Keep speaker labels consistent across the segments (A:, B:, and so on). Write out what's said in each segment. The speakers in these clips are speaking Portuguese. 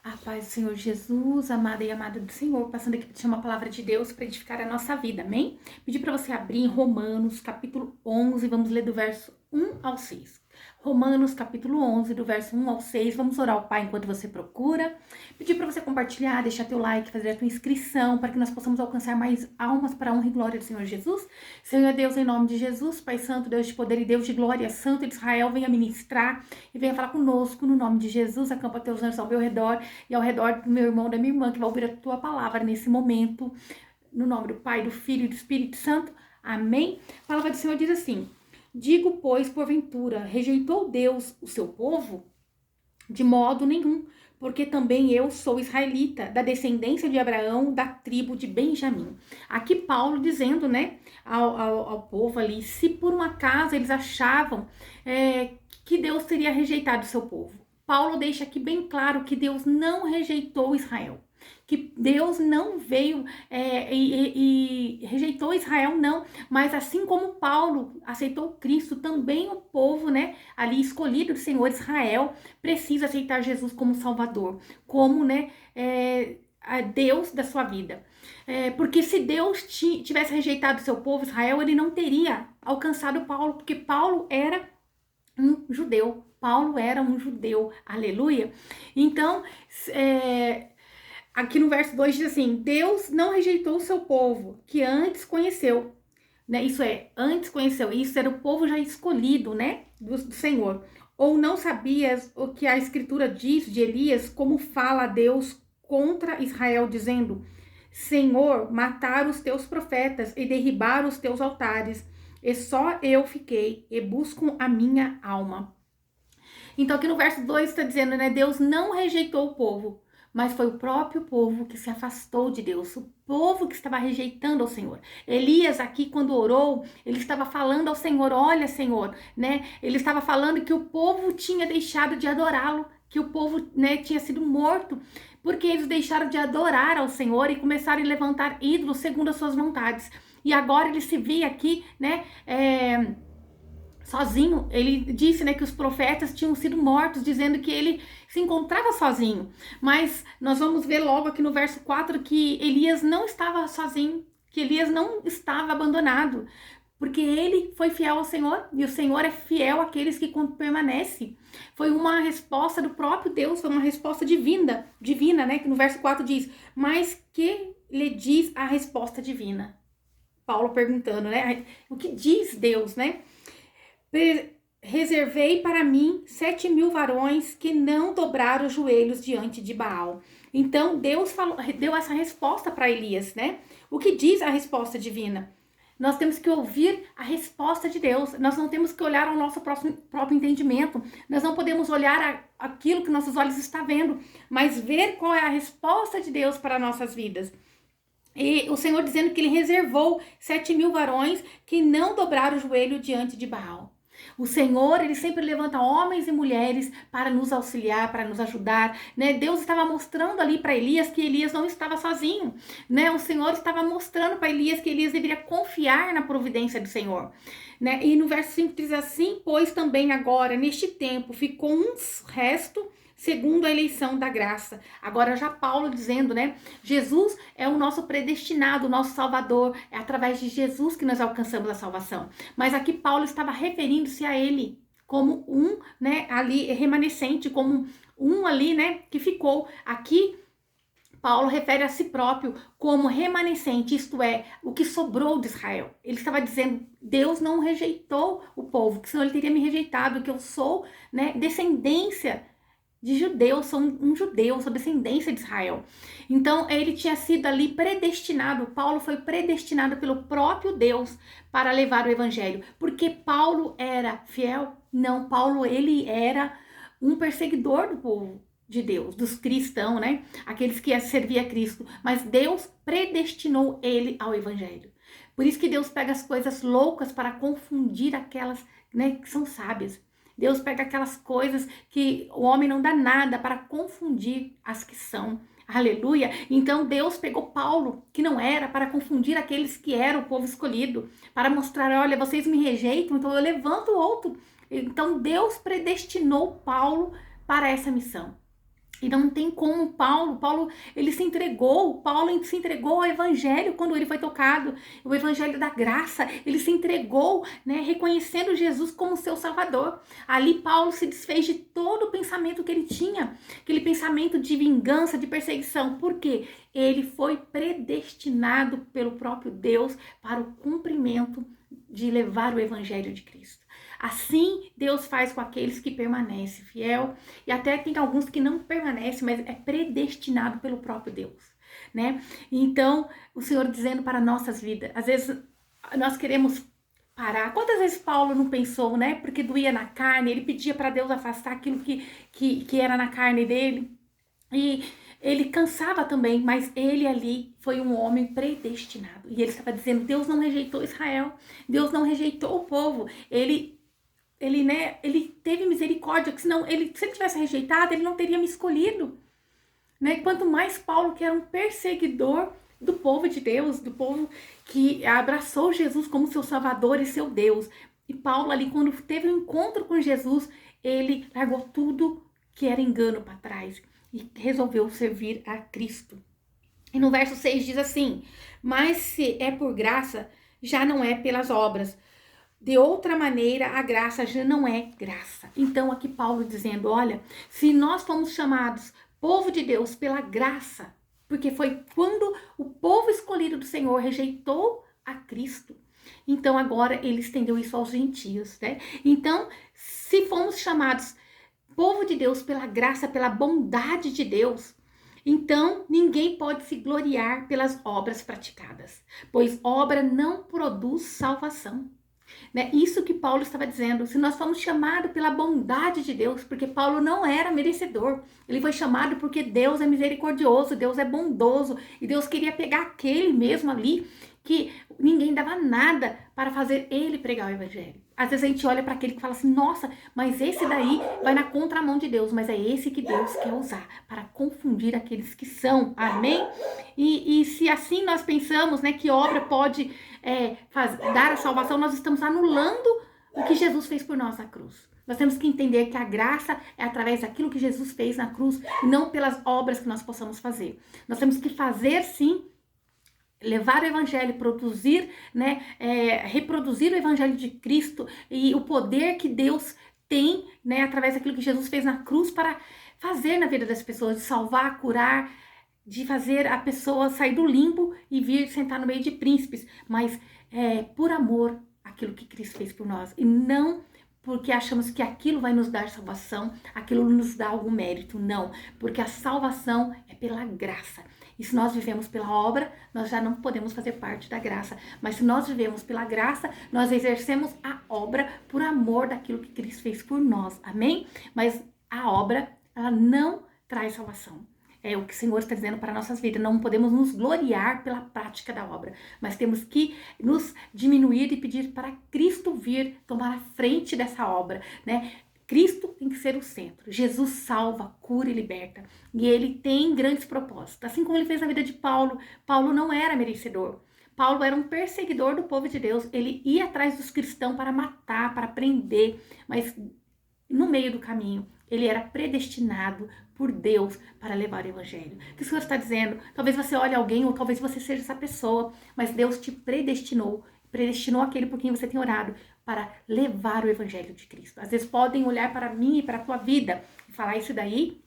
A: A paz do Senhor Jesus, amada e amada do Senhor, passando aqui para te chamar a palavra de Deus para edificar a nossa vida, amém? Pedir para você abrir em Romanos, capítulo 11, vamos ler do verso 1 ao 6. Romanos, capítulo 11, do verso 1 ao 6, vamos orar ao Pai enquanto você procura. Pedir para você compartilhar, deixar teu like, fazer a tua inscrição, para que nós possamos alcançar mais almas para a honra e glória do Senhor Jesus. Senhor Deus, em nome de Jesus, Pai Santo, Deus de poder e Deus de glória, Santo de Israel, venha ministrar e venha falar conosco, no nome de Jesus, acampa teus anjos ao meu redor e ao redor do meu irmão, da minha irmã, que vai ouvir a tua palavra nesse momento, no nome do Pai, do Filho e do Espírito Santo, amém? A palavra do Senhor diz assim: digo, pois, porventura, rejeitou Deus o seu povo? De modo nenhum, porque também eu sou israelita, da descendência de Abraão, da tribo de Benjamim. Aqui Paulo dizendo, né, ao povo ali, se por um acaso eles achavam que Deus teria rejeitado o seu povo. Paulo deixa aqui bem claro que Deus não rejeitou Israel. Que Deus não veio e rejeitou Israel, não. Mas assim como Paulo aceitou Cristo, também o povo, né, ali escolhido do Senhor, Israel, precisa aceitar Jesus como Salvador, como, né, a Deus da sua vida. Porque se Deus tivesse rejeitado o seu povo, Israel, ele não teria alcançado Paulo, porque Paulo era um judeu. Paulo era um judeu, aleluia. Então, aqui no verso 2 diz assim: Deus não rejeitou o seu povo, que antes conheceu, né? Antes conheceu, isso era o povo já escolhido, né? Do Senhor. Ou não sabias o que a escritura diz de Elias, como fala Deus contra Israel, dizendo: Senhor, mataram os teus profetas e derribaram os teus altares, e só eu fiquei, e busco a minha alma. Então aqui no verso 2 está dizendo, né? Deus não rejeitou o povo, mas foi o próprio povo que se afastou de Deus, o povo que estava rejeitando ao Senhor. Elias aqui, quando orou, ele estava falando ao Senhor: olha, Senhor, né? Ele estava falando que o povo tinha deixado de adorá-lo, que o povo, né, tinha sido morto, porque eles deixaram de adorar ao Senhor e começaram a levantar ídolos segundo as suas vontades. E agora ele se via aqui, né, sozinho. Ele disse, né, que os profetas tinham sido mortos, dizendo que ele se encontrava sozinho. Mas nós vamos ver logo aqui no verso 4 que Elias não estava sozinho, que Elias não estava abandonado, porque ele foi fiel ao Senhor, e o Senhor é fiel àqueles que permanecem. Foi uma resposta do próprio Deus, foi uma resposta divina, né, que no verso 4 diz: mas que lhe diz a resposta divina? Paulo perguntando, né, o que diz Deus, né? Reservei para mim 7.000 varões que não dobraram os joelhos diante de Baal. Então Deus deu essa resposta para Elias, né? O que diz a resposta divina? Nós temos que ouvir a resposta de Deus. Nós não temos que olhar ao nosso próprio entendimento. Nós não podemos olhar aquilo que nossos olhos estão vendo, mas ver qual é a resposta de Deus para nossas vidas. E o Senhor dizendo que ele reservou 7.000 varões que não dobraram o joelho diante de Baal. O Senhor, ele sempre levanta homens e mulheres para nos auxiliar, para nos ajudar, né? Deus estava mostrando ali para Elias que Elias não estava sozinho, né? O Senhor estava mostrando para Elias que Elias deveria confiar na providência do Senhor, né? E no verso 5 diz assim: pois também agora, neste tempo, ficou um resto segundo a eleição da graça. Agora já Paulo dizendo, né? Jesus é o nosso predestinado, o nosso Salvador. É através de Jesus que nós alcançamos a salvação. Mas aqui Paulo estava referindo-se a ele como um, né, ali remanescente, como um ali, né, que ficou. Aqui Paulo refere a si próprio como remanescente, isto é, o que sobrou de Israel. Ele estava dizendo: Deus não rejeitou o povo, que senão ele teria me rejeitado, que eu sou, né, descendência de judeu, sou um judeu, sou descendência de Israel. Então ele tinha sido ali predestinado, Paulo foi predestinado pelo próprio Deus para levar o evangelho. Porque Paulo era fiel? Não, Paulo, ele era um perseguidor do povo de Deus, dos cristãos, né? Aqueles que serviam a Cristo. Mas Deus predestinou ele ao evangelho. Por isso que Deus pega as coisas loucas para confundir aquelas, né, que são sábias. Deus pega aquelas coisas que o homem não dá nada para confundir as que são. Aleluia. Então Deus pegou Paulo, que não era, para confundir aqueles que eram o povo escolhido, para mostrar: olha, vocês me rejeitam, então eu levanto outro. Então Deus predestinou Paulo para essa missão. E não tem como Paulo, ele se entregou, Paulo se entregou ao evangelho quando ele foi tocado, o evangelho da graça, ele se entregou, né, reconhecendo Jesus como seu salvador. Ali Paulo se desfez de todo o pensamento que ele tinha, aquele pensamento de vingança, de perseguição. Por quê? Ele foi predestinado pelo próprio Deus para o cumprimento de levar o evangelho de Cristo. Assim, Deus faz com aqueles que permanecem fiel, e até tem alguns que não permanecem, mas é predestinado pelo próprio Deus, né? Então, o Senhor dizendo para nossas vidas, às vezes nós queremos parar. Quantas vezes Paulo não pensou, né? Porque doía na carne, ele pedia para Deus afastar aquilo que era na carne dele, e ele cansava também, mas ele ali foi um homem predestinado. E ele estava dizendo, Deus não rejeitou Israel, Deus não rejeitou o povo, ele teve misericórdia, que senão, se ele tivesse rejeitado, ele não teria me escolhido, né? Quanto mais Paulo, que era um perseguidor do povo de Deus, do povo que abraçou Jesus como seu Salvador e seu Deus. E Paulo ali, quando teve um encontro com Jesus, ele largou tudo que era engano para trás e resolveu servir a Cristo. E no verso 6 diz assim, mas se é por graça, já não é pelas obras. De outra maneira, a graça já não é graça. Então, aqui Paulo dizendo, olha, se nós fomos chamados povo de Deus pela graça, porque foi quando o povo escolhido do Senhor rejeitou a Cristo, então agora ele estendeu isso aos gentios, né? Então, se fomos chamados povo de Deus pela graça, pela bondade de Deus, então ninguém pode se gloriar pelas obras praticadas, pois obra não produz salvação. Né? Isso que Paulo estava dizendo, se nós fomos chamados pela bondade de Deus, porque Paulo não era merecedor, ele foi chamado porque Deus é misericordioso, Deus é bondoso, e Deus queria pegar aquele mesmo ali, que ninguém dava nada para fazer ele pregar o evangelho. Às vezes a gente olha para aquele que fala assim, nossa, mas esse daí vai na contramão de Deus, mas é esse que Deus quer usar para confundir aqueles que são, amém? E se assim nós pensamos, né, que obra pode dar a salvação, nós estamos anulando o que Jesus fez por nós na cruz. Nós temos que entender que a graça é através daquilo que Jesus fez na cruz, e não pelas obras que nós possamos fazer. Nós temos que fazer, sim, levar o evangelho, produzir, né, reproduzir o evangelho de Cristo e o poder que Deus tem, né, através daquilo que Jesus fez na cruz para fazer na vida das pessoas, de salvar, curar, de fazer a pessoa sair do limbo e vir sentar no meio de príncipes, mas por amor aquilo que Cristo fez por nós, e não porque achamos que aquilo vai nos dar salvação, aquilo nos dá algum mérito, não, porque a salvação é pela graça. E se nós vivemos pela obra, nós já não podemos fazer parte da graça. Mas se nós vivemos pela graça, nós exercemos a obra por amor daquilo que Cristo fez por nós. Amém? Mas a obra, ela não traz salvação. É o que o Senhor está dizendo para nossas vidas. Não podemos nos gloriar pela prática da obra, mas temos que nos diminuir e pedir para Cristo vir tomar a frente dessa obra, né? Cristo tem que ser o centro. Jesus salva, cura e liberta. E ele tem grandes propósitos. Assim como ele fez na vida de Paulo. Paulo não era merecedor. Paulo era um perseguidor do povo de Deus. Ele ia atrás dos cristãos para matar, para prender. Mas no meio do caminho, ele era predestinado por Deus para levar o evangelho. O que o Senhor está dizendo? Talvez você olhe alguém, ou talvez você seja essa pessoa, mas Deus te predestinou aquele por quem você tem orado para levar o evangelho de Cristo. Às vezes podem olhar para mim e para a tua vida e falar, esse daí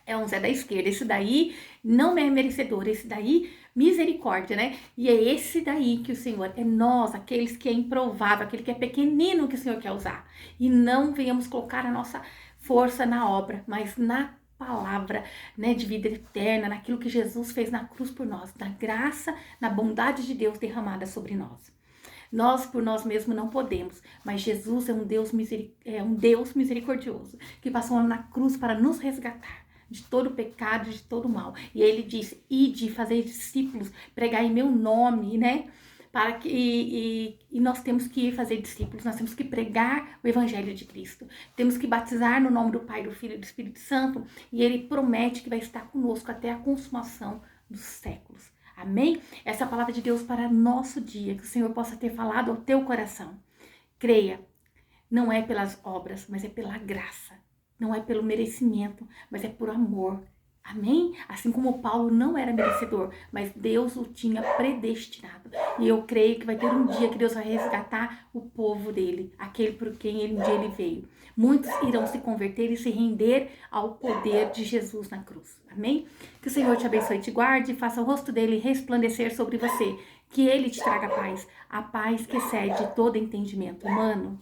A: é um Zé da esquerda, esse daí não é merecedor, esse daí misericórdia, né? E é esse daí que o Senhor, é nós, aqueles que é improvável, aquele que é pequenino que o Senhor quer usar. E não venhamos colocar a nossa força na obra, mas na palavra, né, de vida eterna, naquilo que Jesus fez na cruz por nós, na graça, na bondade de Deus derramada sobre nós. Nós, por nós mesmos, não podemos, mas Jesus é um Deus misericordioso, que passou na cruz para nos resgatar de todo pecado, de todo mal. E ele disse, ide fazer discípulos, pregar em meu nome, né? E nós temos que ir fazer discípulos, nós temos que pregar o evangelho de Cristo. Temos que batizar no nome do Pai, do Filho e do Espírito Santo. E ele promete que vai estar conosco até a consumação dos séculos. Amém? Essa é a palavra de Deus para nosso dia, que o Senhor possa ter falado ao teu coração. Creia, não é pelas obras, mas é pela graça. Não é pelo merecimento, mas é por amor. Amém? Assim como Paulo não era merecedor, mas Deus o tinha predestinado. E eu creio que vai ter um dia que Deus vai resgatar o povo dele, aquele por quem um dia ele veio. Muitos irão se converter e se render ao poder de Jesus na cruz. Amém? Que o Senhor te abençoe e te guarde, e faça o rosto dele resplandecer sobre você. Que ele te traga paz, a paz que excede todo entendimento humano.